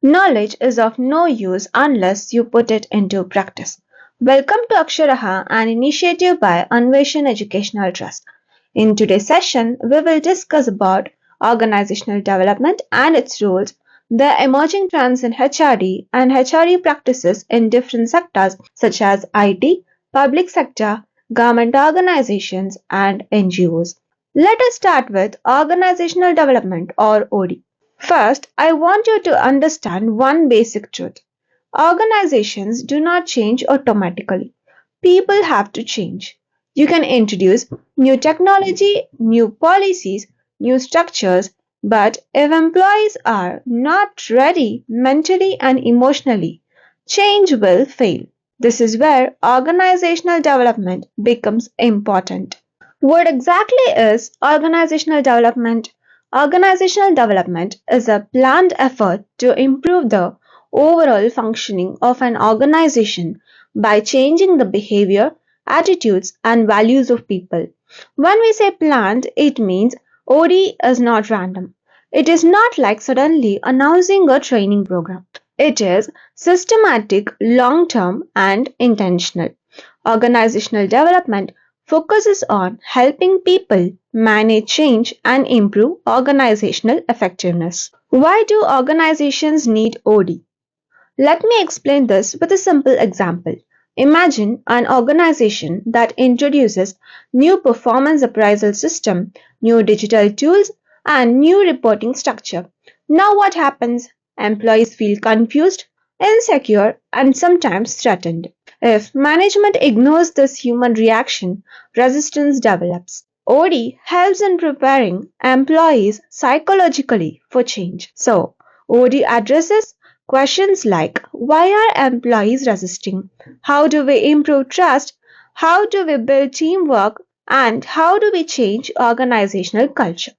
Knowledge is of no use unless you put it into practice. Welcome to Aksharaha, an initiative by Anveshan Educational Trust. In today's session, we will discuss about organizational development and its roles, the emerging trends in HRD and HRD practices in different sectors such as IT, public sector, government organizations, and NGOs. Let us start with organizational development or OD. First, I want you to understand one basic truth. Organizations do not change automatically. People have to change. You can introduce new technology, new policies, new structures, but if employees are not ready mentally and emotionally, change will fail. This is where organizational development becomes important. What exactly is organizational development? Organizational development is a planned effort to improve the overall functioning of an organization by changing the behavior, attitudes, and values of people. When we say planned, it means OD is not random. It is not like suddenly announcing a training program. It is systematic, long term, and intentional. Organizational development focuses on helping people manage change and improve organizational effectiveness. Why do organizations need OD? Let me explain this with a simple example. Imagine an organization that introduces new performance appraisal system, new digital tools, and new reporting structure. Now what happens? Employees feel confused, insecure, and sometimes threatened. If management ignores this human reaction, resistance develops. OD helps in preparing employees psychologically for change. So, OD addresses questions like why are employees resisting? How do we improve trust? How do we build teamwork? And how do we change organizational culture?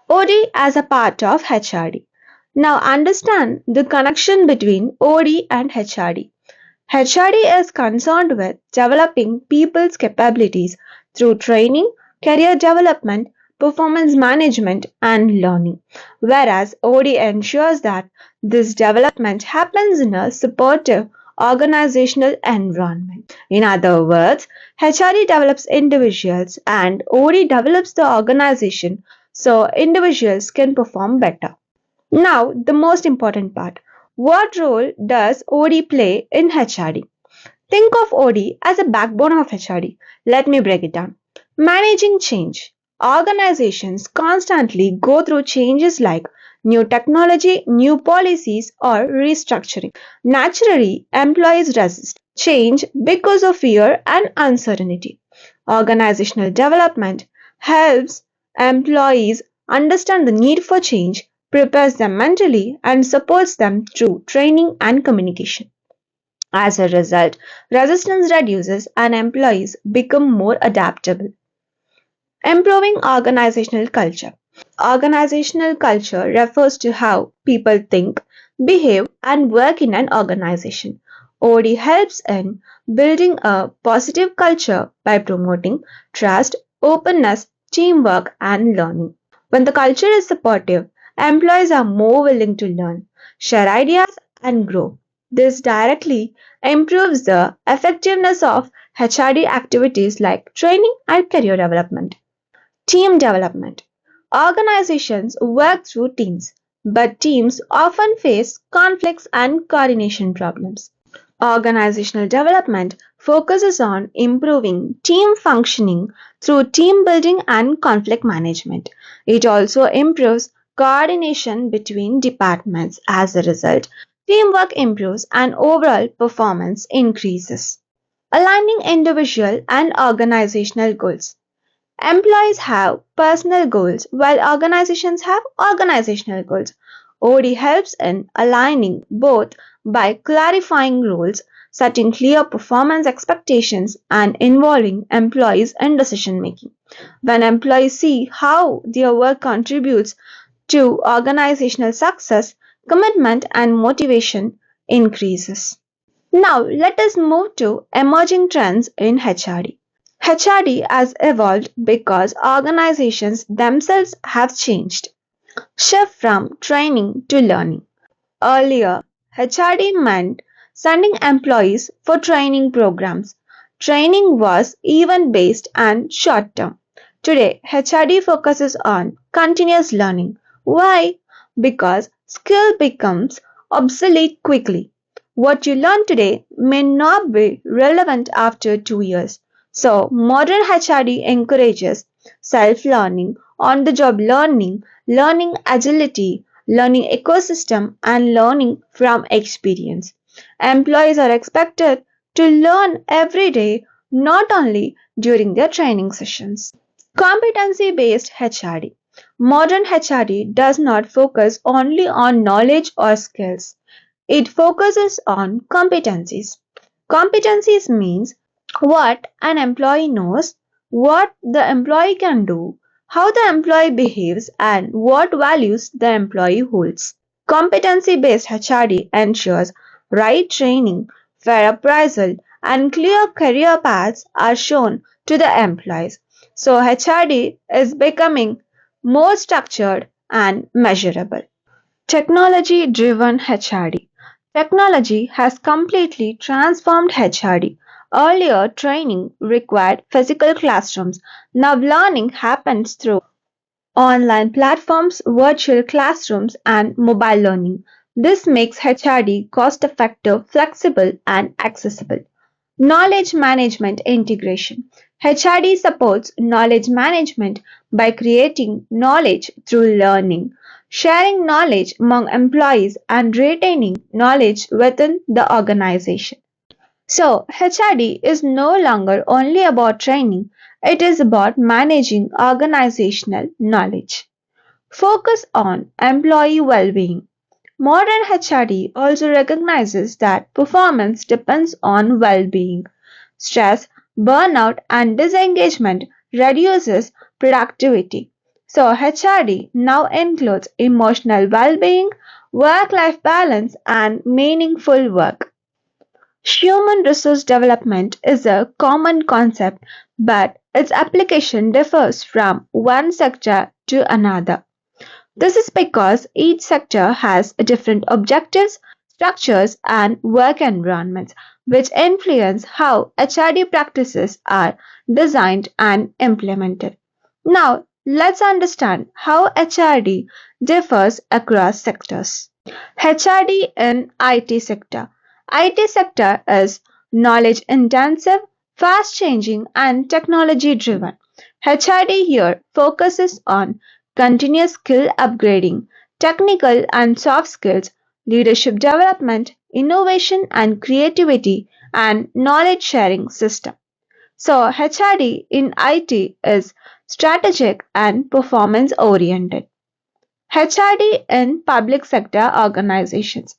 OD as a part of HRD. Now understand the connection between OD and HRD. HRD is concerned with developing people's capabilities through training, career development, performance management, and learning, whereas OD ensures that this development happens in a supportive organizational environment. In other words, HRD develops individuals and OD develops the organization so individuals can perform better. Now, the most important part. What role does OD play in HRD? Think of OD as a backbone of HRD. Let me break it down. Managing change. Organizations constantly go through changes like new technology, new policies, or restructuring. Naturally, employees resist change because of fear and uncertainty. Organizational development helps employees understand the need for change, prepares them mentally, and supports them through training and communication. As a result, resistance reduces and employees become more adaptable. Improving organizational culture. Organizational culture refers to how people think, behave, and work in an organization. OD helps in building a positive culture by promoting trust, openness, teamwork, and learning. When the culture is supportive, employees are more willing to learn, share ideas, and grow. This directly improves the effectiveness of HRD activities like training and career development. Team development. Organizations work through teams, but teams often face conflicts and coordination problems. Organizational development focuses on improving team functioning through team building and conflict management. It also improves coordination between departments. As a result, teamwork improves and overall performance increases. Aligning individual and organizational goals. Employees have personal goals while organizations have organizational goals. OD helps in aligning both by clarifying roles, setting clear performance expectations, and involving employees in decision making. When employees see how their work contributes to organizational success, commitment and motivation increases. Now, let us move to emerging trends in HRD. HRD has evolved because organizations themselves have changed. Shift from training to learning. Earlier, HRD meant sending employees for training programs. Training was event-based and short-term. Today, HRD focuses on continuous learning. Why? Because skill becomes obsolete quickly. What you learn today may not be relevant after 2 years. So, modern HRD encourages self-learning, on-the-job learning, learning agility, learning ecosystem, and learning from experience. Employees are expected to learn every day, not only during their training sessions. Competency based HRD. Modern HRD does not focus only on knowledge or skills. It focuses on competencies. Competencies means what an employee knows, what the employee can do, how the employee behaves, and what values the employee holds. Competency based HRD ensures right training, fair appraisal, and clear career paths are shown to the employees. So, HRD is becoming more structured and measurable. Technology driven HRD. Technology has completely transformed HRD. Earlier, training required physical classrooms. Now, learning happens through online platforms, virtual classrooms, and mobile learning. This makes HRD cost effective, flexible, and accessible. Knowledge management integration. HRD supports knowledge management by creating knowledge through learning, sharing knowledge among employees, and retaining knowledge within the organization. So, HRD is no longer only about training, it is about managing organizational knowledge. Focus on employee well being. Modern HRD also recognizes that performance depends on well-being. Stress, burnout, and disengagement reduces productivity. So HRD now includes emotional well-being, work-life balance, and meaningful work. Human resource development is a common concept, but its application differs from one sector to another. This is because each sector has different objectives, structures, and work environments, which influence how HRD practices are designed and implemented. Now, let's understand how HRD differs across sectors. HRD in IT sector. IT sector is knowledge intensive, fast changing, and technology driven. HRD here focuses on continuous skill upgrading, technical and soft skills, leadership development, innovation and creativity, and knowledge sharing system. So, HRD in IT is strategic and performance oriented. HRD in public sector organizations.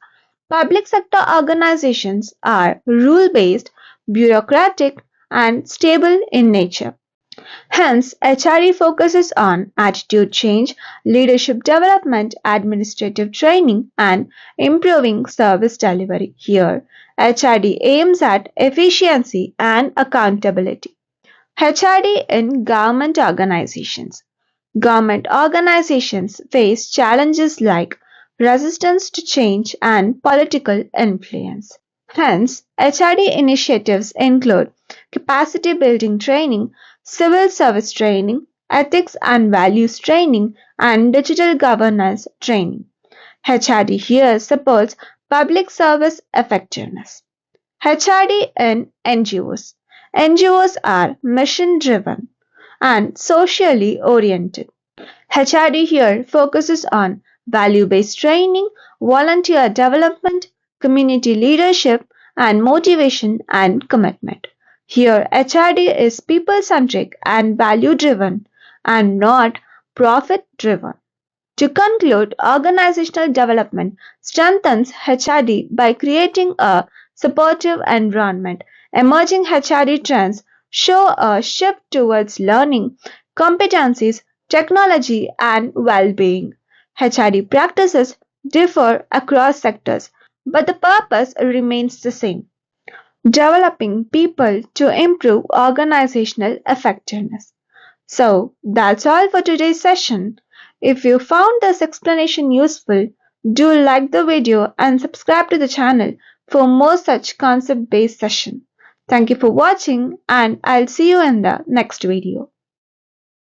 Public sector organizations are rule based, bureaucratic, and stable in nature. Hence, HRE focuses on attitude change, leadership development, administrative training, and improving service delivery. Here, HRD aims at efficiency and accountability. HRD in government organizations. Government organizations face challenges like resistance to change and political influence. Hence, HRD initiatives include capacity building training, civil service training, ethics and values training, and digital governance training. HRD here supports public service effectiveness. HRD in NGOs. NGOs are mission driven and socially oriented. HRD here focuses on value based training, volunteer development, community leadership, and motivation and commitment. Here, HRD is people centric and value driven and not profit driven. To conclude, organizational development strengthens HRD by creating a supportive environment. Emerging HRD trends show a shift towards learning, competencies, technology, and well being. HRD practices differ across sectors, but the purpose remains the same: developing people to improve organizational effectiveness. So, that's all for today's session. If you found this explanation useful, Do like the video and subscribe to the channel for more such concept-based sessions. Thank you for watching and I'll see you in the next video.